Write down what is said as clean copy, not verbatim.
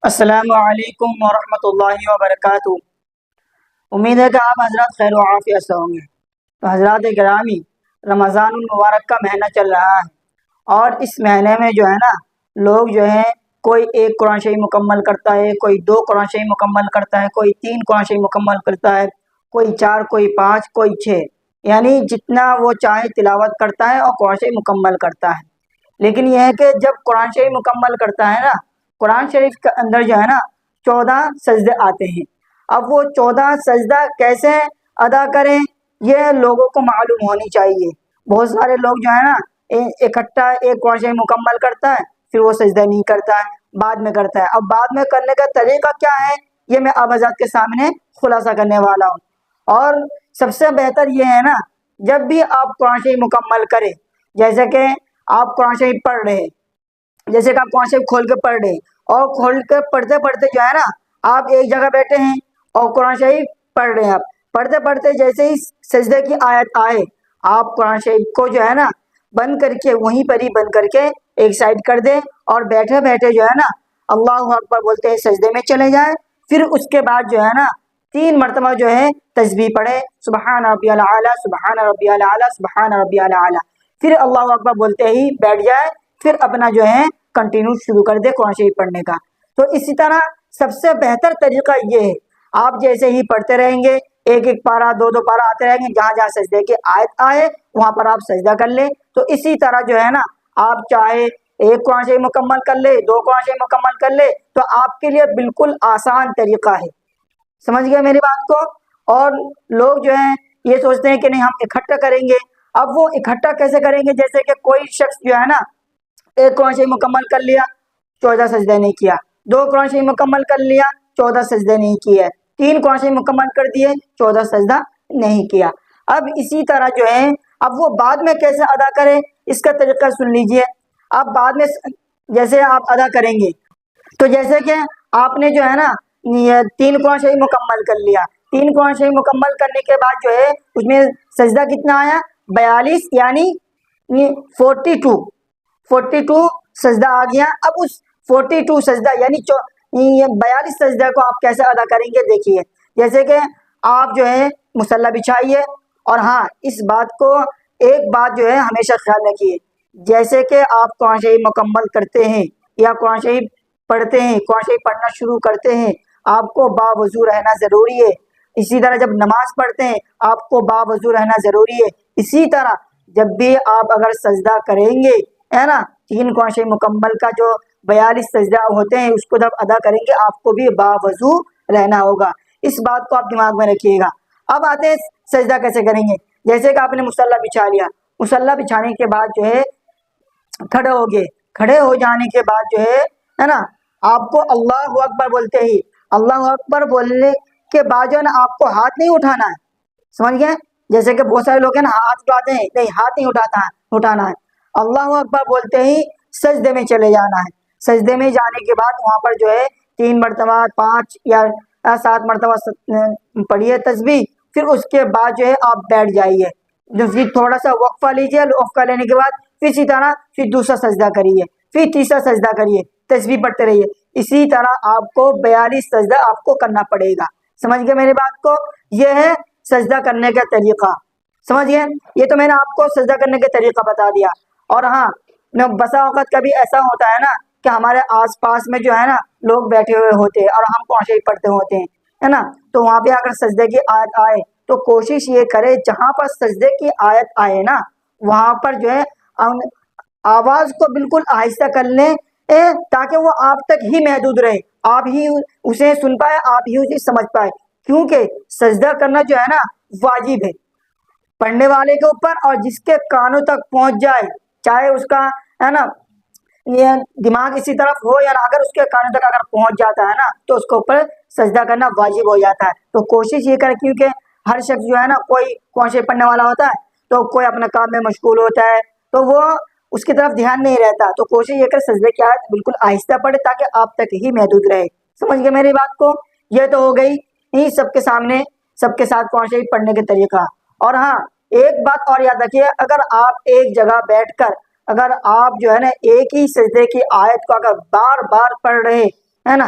السلام علیکم ورحمۃ اللہ وبرکاتہ۔ امید ہے کہ آپ حضرات خیر و عافیت سے ہوں گے۔ تو حضرات گرامی، رمضان المبارک کا مہینہ چل رہا ہے، اور اس مہینے میں جو ہے نا لوگ جو ہیں کوئی ایک قرآن شریف مکمل کرتا ہے، کوئی دو قرآن شریف مکمل کرتا ہے، کوئی تین قرآن شریف مکمل کرتا ہے، کوئی چار، کوئی پانچ، کوئی چھ، یعنی جتنا وہ چاہے تلاوت کرتا ہے اور قرآن شریف مکمل کرتا ہے۔ لیکن یہ ہے کہ جب قرآن شریف مکمل کرتا ہے نا، قرآن شریف کے اندر جو ہے نا 14 سجدے آتے ہیں۔ اب وہ 14 سجدہ کیسے ادا کریں یہ لوگوں کو معلوم ہونی چاہیے۔ بہت سارے لوگ جو ہے نا اکٹھا ایک قرآن شریف مکمل کرتا ہے، پھر وہ سجدہ نہیں کرتا ہے، بعد میں کرتا ہے۔ اب بعد میں کرنے کا طریقہ کیا ہے یہ میں آپ حضرات کے سامنے خلاصہ کرنے والا ہوں۔ اور سب سے بہتر یہ ہے نا، جب بھی آپ قرآن شریف مکمل کریں، جیسے کہ آپ قرآن شریف پڑھ رہے ہیں، جیسے کہ آپ قرآن شریف کھول کے پڑھ رہے ہیں، اور کھول کے پڑھتے پڑھتے جو ہے نا آپ ایک جگہ بیٹھے ہیں اور قرآن شریف پڑھ رہے ہیں، آپ پڑھتے پڑھتے جیسے ہی سجدے کی آیت آئے، آپ قرآن شریف کو جو ہے نا بند کر کے وہیں پر ہی بند کر کے ایک سائڈ کر دیں، اور بیٹھے بیٹھے جو ہے نا اللہ اکبر بولتے ہیں سجدے میں چلے جائیں۔ پھر اس کے بعد جو ہے نا 3 مرتبہ جو ہے تسبیح پڑھے، سبحان ربی الاعلیٰ، سبحان ربی الاعلیٰ، سبحان ربی الاعلیٰ، پھر اللہ اکبر بولتے ہی بیٹھ جائے، پھر اپنا جو ہے کنٹینیو شروع کر دے قرآن شریف پڑھنے کا۔ تو اسی طرح سب سے بہتر طریقہ یہ ہے، آپ جیسے ہی پڑھتے رہیں گے، ایک ایک پارہ دو دو پارہ آتے رہیں گے، جہاں جہاں سجدے کی آیت آئے وہاں پر آپ سجدہ کر لیں۔ تو اسی طرح جو ہے نا آپ چاہے ایک قرآن شریف مکمل کر لے، دو قرآن شریف مکمل کر لے، تو آپ کے لیے بالکل آسان طریقہ ہے۔ سمجھ گئے میری بات کو؟ اور لوگ جو ہیں یہ سوچتے ہیں کہ نہیں ہم اکٹھا کریں گے۔ اب وہ اکٹھا کیسے کریں گے؟ جیسے کہ کوئی شخص جو ہے نا ایک قرآن شریف مکمل کر لیا، 14 سجدے نہیں کیا، دو قرآن شریف مکمل کر لیا، 14 سجدے نہیں کیے، 3 قرآن شریف مکمل کر دیے، 14 سجدہ نہیں کیا۔ اب اسی طرح جو ہے اب وہ بعد میں کیسے ادا کرے اس کا طریقہ سن لیجئے۔ اب بعد میں جیسے آپ ادا کریں گے، تو جیسے کہ آپ نے جو ہے نا 3 قرآن شریف مکمل کر لیا، 3 قرآن شریف مکمل کرنے کے بعد جو ہے اس میں سجدہ کتنا آیا؟ 42، یعنی 42 سجدہ آ گیا۔ اب اس 42 سجدہ یعنی 42 سجدہ کو آپ کیسے ادا کریں گے دیکھیے۔ جیسے کہ آپ جو ہے مصلی بچھائیے، اور ہاں اس بات کو ایک بات جو ہے ہمیشہ خیال رکھیے، جیسے کہ آپ قرآن شریف مکمل کرتے ہیں یا قرآن شریف پڑھتے ہیں، قرآن شریف پڑھنا شروع کرتے ہیں، آپ کو باوضو رہنا ضروری ہے۔ اسی طرح جب نماز پڑھتے ہیں آپ کو باوضو رہنا ضروری ہے۔ اسی طرح جب بھی آپ اگر سجدہ کریں گے ہے نا 3 قرآن شریف مکمل کا جو 42 سجدہ ہوتے ہیں اس کو جب ادا کریں گے آپ کو بھی باوضو رہنا ہوگا۔ اس بات کو آپ دماغ میں رکھیے گا۔ اب آتے ہیں سجدہ کیسے کریں گے۔ جیسے کہ آپ نے مصلی بچھا لیا، مصلی بچھانے کے بعد جو ہے کھڑے ہو گئے، کھڑے ہو جانے کے بعد جو ہے نا آپ کو اللہ اکبر بولتے ہی، اللہ اکبر بولنے کے بعد جو ہے نا آپ کو ہاتھ نہیں اٹھانا ہے۔ سمجھ گئے؟ جیسے کہ بہت سارے لوگ ہیں نا ہاتھ اٹھاتے ہیں، نہیں ہاتھ نہیں اٹھانا ہے۔ اللہ اکبر بولتے ہی سجدے میں چلے جانا ہے۔ سجدے میں جانے کے بعد وہاں پر جو ہے 3 مرتبہ 5 یا 7 مرتبہ پڑھیے تسبیح، پھر اس کے بعد جو ہے آپ بیٹھ جائیے، پھر تھوڑا سا وقفہ لیجیے، وقفہ لینے کے بعد پھر اسی طرح پھر دوسرا سجدہ کریے، پھر تیسرا سجدہ کریے، تسبیح پڑھتے رہیے۔ اسی طرح آپ کو 42 سجدہ آپ کو کرنا پڑے گا۔ سمجھ گئے میری بات کو؟ یہ ہے سجدہ کرنے کا طریقہ۔ سمجھ گئے؟ یہ تو میں نے آپ کو سجدہ کرنے کا طریقہ بتا دیا۔ اور ہاں بسا اوقات کبھی ایسا ہوتا ہے نا کہ ہمارے آس پاس میں جو ہے نا لوگ بیٹھے ہوئے ہوتے ہیں اور ہم قرآن شریف پڑھتے ہوتے ہیں، ہے نا، تو وہاں پہ اگر سجدے کی آیت آئے تو کوشش یہ کرے جہاں پر سجدے کی آیت آئے نا وہاں پر جو ہے آواز کو بالکل آہستہ کر لیں، تاکہ وہ آپ تک ہی محدود رہے، آپ ہی اسے سن پائے، آپ ہی اسے سمجھ پائے۔ کیونکہ سجدہ کرنا جو ہے نا واجب ہے پڑھنے والے کے اوپر، اور جس کے کانوں تک پہنچ جائے، چاہے اس کا ہے نا یہ دماغ اسی طرف ہو یا نہ، اگر اس کے کانوں تک اگر پہنچ جاتا ہے نا تو اس کے اوپر سجدہ کرنا واجب ہو جاتا ہے۔ تو کوشش یہ کرے، کیونکہ ہر شخص جو ہے نا کوئی قرآن شریف پڑھنے والا ہوتا ہے تو کوئی اپنے کام میں مشغول ہوتا ہے، تو وہ اس کی طرف دھیان نہیں رہتا۔ تو کوشش یہ کرے سجدے کی آیت بالکل آہستہ پڑھے تاکہ آپ تک ہی محدود رہے۔ سمجھ گئے میری بات کو؟ یہ تو ہو گئی سب کے سامنے سب کے ساتھ قرآن شریف پڑھنے کے طریقہ۔ اور ہاں ایک بات اور یاد رکھیے، اگر آپ ایک جگہ بیٹھ کر اگر آپ جو ہے نا ایک ہی سجدے کی آیت کو اگر بار بار پڑھ رہے ہے نا،